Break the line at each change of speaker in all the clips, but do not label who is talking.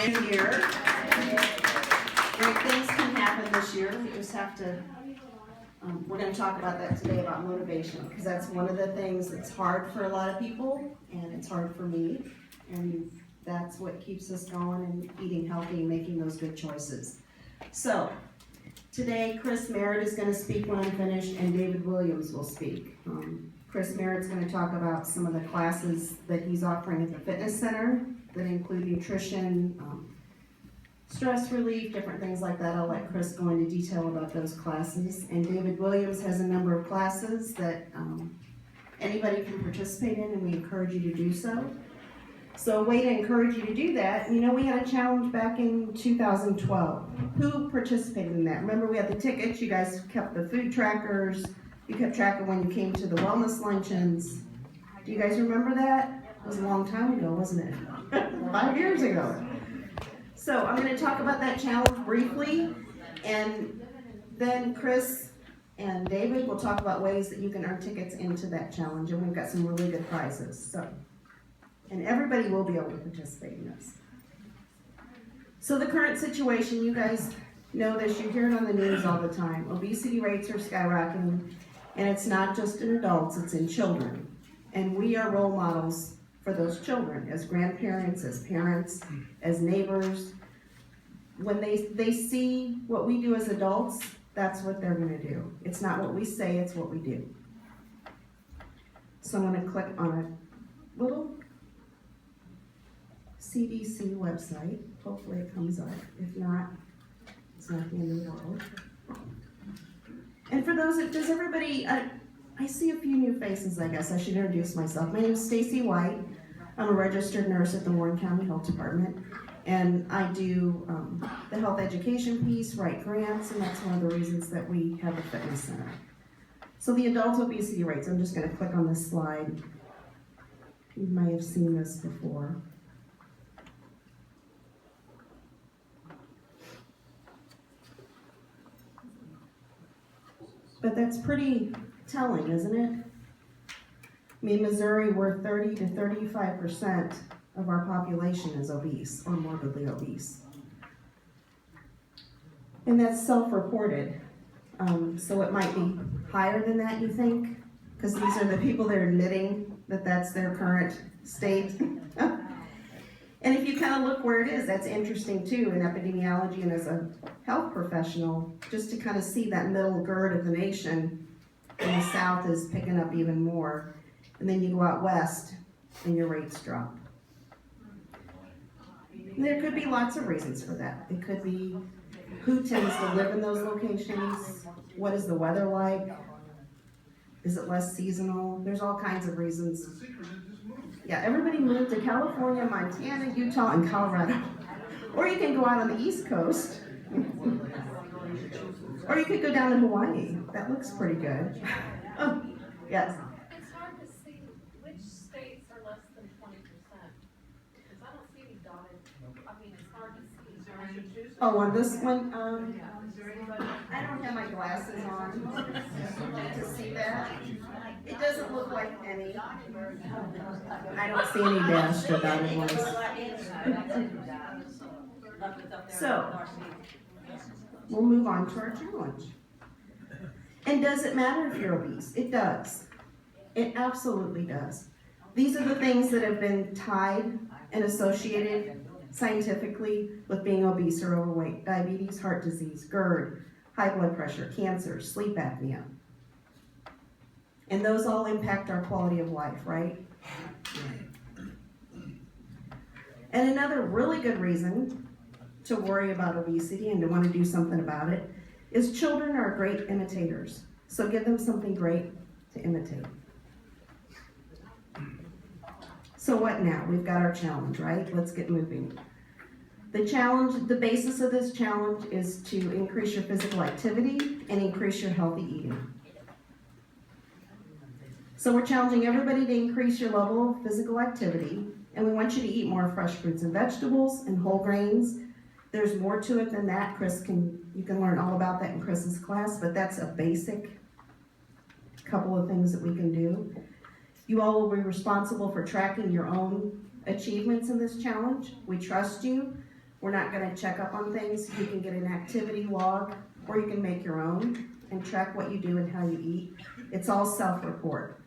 new year. Great things can happen this year. We just have to, we're going to talk about that today, about motivation, because that's one of the things that's hard for a lot of people, and it's hard for me. And that's what keeps us going and eating healthy and making those good choices. So, today Chris Merritt is going to speak when I'm finished, and David Williams will speak. Chris Merritt's going to talk about some of the classes that he's offering at the fitness center that include nutrition, stress relief, different things like that. I'll let Chris go into detail about those classes. And David Williams has a number of classes that anybody can participate in, and we encourage you to do so. So a way to encourage you to do that, you know, we had a challenge back in 2012. Who participated in that? Remember, we had the tickets, you guys kept the food trackers, you kept track of when you came to the wellness luncheons. Do you guys remember that? It was a long time ago, wasn't it? 5 years ago. So I'm going to talk about that challenge briefly, and then Chris and David will talk about ways that you can earn tickets into that challenge, and we've got some really good prizes. And everybody will be able to participate in this. So the current situation, you guys know this, you hear it on the news all the time. Obesity rates are skyrocketing, and it's not just in adults, it's in children. And we are role models for those children, as grandparents, as parents, as neighbors. When they see what we do as adults, that's what they're gonna do. It's not what we say, it's what we do. So I'm gonna click on a little CDC website. Hopefully it comes up. If not, it's not the end of the world. And for those, does everybody, I see a few new faces, I guess. I should introduce myself. My name is Stacy White. I'm a registered nurse at the Warren County Health Department. And I do the health education piece, write grants, and that's one of the reasons that we have a fitness center. So the adult obesity rates, I'm just gonna click on this slide. You may have seen this before. But that's pretty telling, isn't it? I mean, Missouri, we're 30 to 35% of our population is obese or morbidly obese. And that's self-reported. So it might be higher than that, you think? Because these are the people that are admitting that that's their current state. And if you kind of look where it is, that's interesting too in epidemiology and as a health professional, just to kind of see that middle gird of the nation, and the South is picking up even more. And then you go out west and your rates drop. And there could be lots of reasons for that. It could be who tends to live in those locations, what is the weather like, is it less seasonal? There's all kinds of reasons. Yeah, everybody moved to California, Montana, Utah, and Colorado. Or you can go out on the East Coast. Or you could go down to Hawaii. That looks pretty good. Oh, yes.
It's hard to see which states are less than 20%. Because I don't see any dotted, I mean, it's hard to see.
Oh, on this one, I don't have my glasses on to see that. It doesn't look like any. I don't see any dashed or dotted ones. So, we'll move on to our challenge. And does it matter if you're obese? It does. It absolutely does. These are the things that have been tied and associated scientifically with being obese or overweight: diabetes, heart disease, GERD, high blood pressure, cancer, sleep apnea. And those all impact our quality of life, right? And another really good reason to worry about obesity and to want to do something about it is children are great imitators. So give them something great to imitate. So what now? We've got our challenge, right? Let's get moving. The challenge, the basis of this challenge is to increase your physical activity and increase your healthy eating. So we're challenging everybody to increase your level of physical activity, and we want you to eat more fresh fruits and vegetables and whole grains. There's more to it than that. You can learn all about that in Chris's class, but that's a basic couple of things that we can do. You all will be responsible for tracking your own achievements in this challenge. We trust you. We're not gonna check up on things. You can get an activity log, or you can make your own and track what you do and how you eat. It's all self-report.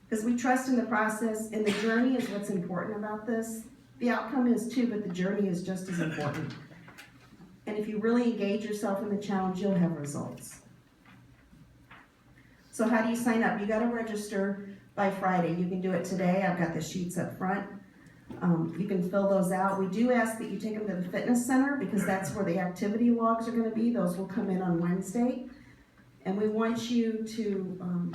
Because we trust in the process, and the journey is what's important about this. The outcome is too, but the journey is just as important. And if you really engage yourself in the challenge, you'll have results. So how do you sign up? You gotta register by Friday. You can do it today. I've got the sheets up front. You can fill those out. We do ask that you take them to the fitness center because that's where the activity logs are gonna be. Those will come in on Wednesday. And we want you to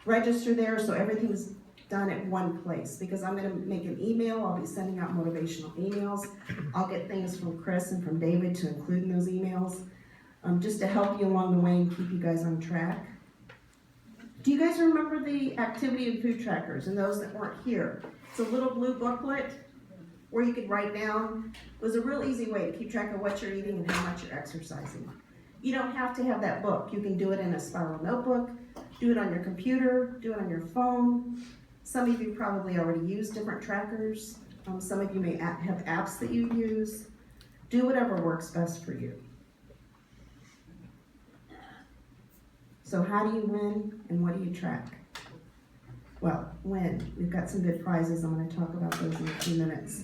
register there so everything's done at one place, because I'm gonna make an email. I'll be sending out motivational emails. I'll get things from Chris and from David to include in those emails, just to help you along the way and keep you guys on track. Do you guys remember the activity and food trackers and those that weren't here? It's a little blue booklet where you could write down. It was a real easy way to keep track of what you're eating and how much you're exercising. You don't have to have that book. You can do it in a spiral notebook, do it on your computer, do it on your phone. Some of you probably already use different trackers. Some of you may have apps that you use. Do whatever works best for you. So how do you win and what do you track? Well, win. We've got some good prizes. I'm going to talk about those in a few minutes.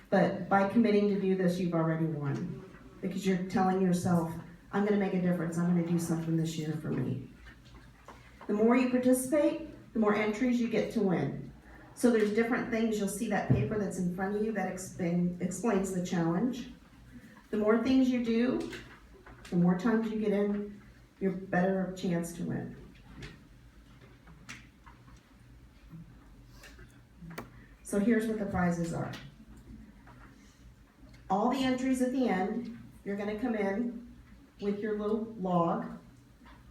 But by committing to do this, you've already won. Because you're telling yourself, I'm going to make a difference. I'm going to do something this year for me. The more you participate, the more entries you get to win. So there's different things. You'll see that paper that's in front of you that explains the challenge. The more things you do, the more times you get in, you're better chance to win. So here's what the prizes are. All the entries at the end, you're going to come in with your little log.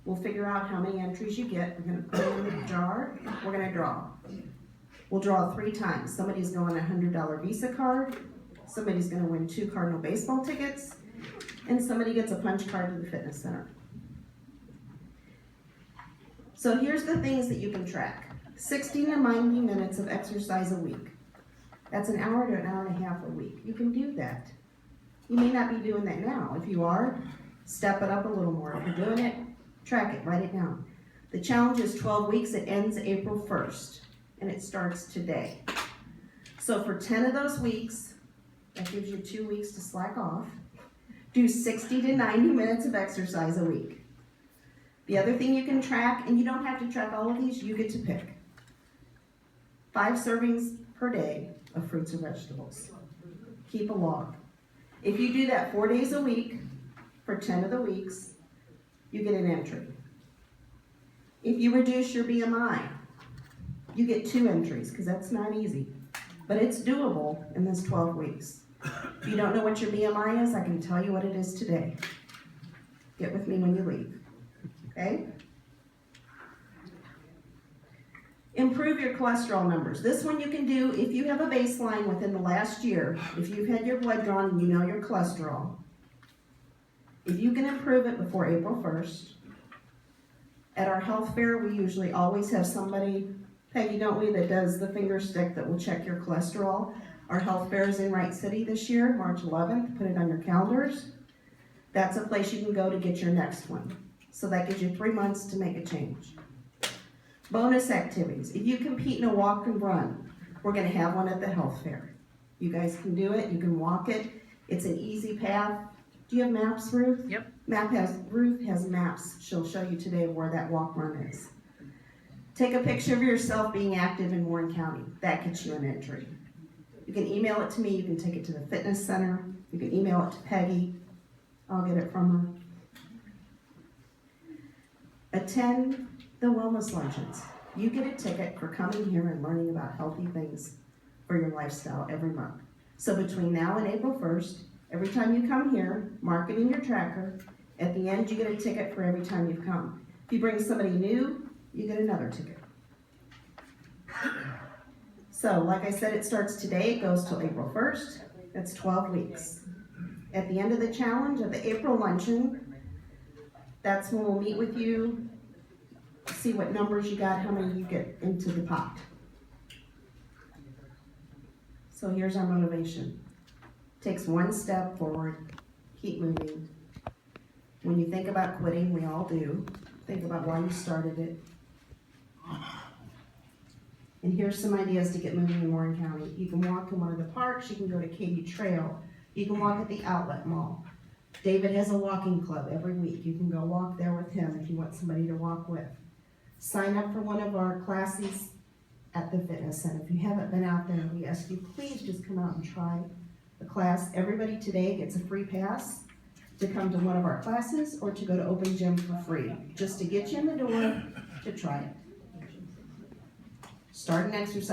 We'll figure out how many entries you get. We're going to put them in the jar. We're going to draw. We'll draw 3 times. Somebody's going a $100 Visa card. Somebody's going to win 2 Cardinal baseball tickets. And somebody gets a punch card to the fitness center. So here's the things that you can track. 60 to 90 minutes of exercise a week. That's an hour to an hour and a half a week. You can do that. You may not be doing that now. If you are, step it up a little more. If you're doing it, track it, write it down. The challenge is 12 weeks. It ends April 1st, and it starts today. So for 10 of those weeks, that gives you 2 weeks to slack off. Do 60 to 90 minutes of exercise a week. The other thing you can track, and you don't have to track all of these, you get to pick. 5 servings per day of fruits or vegetables. Keep a log. If you do that 4 days a week for 10 of the weeks, you get an entry. If you reduce your BMI, you get 2 entries, because that's not easy. But it's doable in this 12 weeks. If you don't know what your BMI is, I can tell you what it is today. Get with me when you leave. Okay? Improve your cholesterol numbers. This one you can do if you have a baseline within the last year. If you've had your blood drawn and you know your cholesterol. If you can improve it before April 1st. At our health fair, we usually always have somebody, Peggy, don't we, that does the finger stick that will check your cholesterol. Our health fair is in Wright City this year, March 11th. Put it on your calendars. That's a place you can go to get your next one. So that gives you 3 months to make a change. Bonus activities. If you compete in a walk and run, we're going to have one at the health fair. You guys can do it. You can walk it. It's an easy path. Do you have maps, Ruth?
Yep.
Ruth has maps. She'll show you today where that walk run is. Take a picture of yourself being active in Warren County. That gets you an entry. You can email it to me. You can take it to the fitness center. You can email it to Peggy. I'll get it from her. Attend the wellness luncheons. You get a ticket for coming here and learning about healthy things for your lifestyle every month. So between now and April 1st, every time you come here, mark it in your tracker. At the end, you get a ticket for every time you've come. If you bring somebody new, you get another ticket. So, like I said, it starts today. It goes till April 1st. That's 12 weeks. At the end of the challenge, at the April luncheon, that's when we'll meet with you, see what numbers you got, how many you get into the pot. So here's our motivation. Takes one step forward, keep moving. When you think about quitting, we all do, think about why you started it. And here's some ideas to get moving in Warren County. You can walk in one of the parks, you can go to Katy Trail, you can walk at the Outlet Mall. David has a walking club every week, you can go walk there with him if you want somebody to walk with. Sign up for one of our classes at the fitness center. If you haven't been out there, we ask you please just come out and try the class. Everybody today gets a free pass to come to one of our classes or to go to Open Gym for free, just to get you in the door to try it. Start an exercise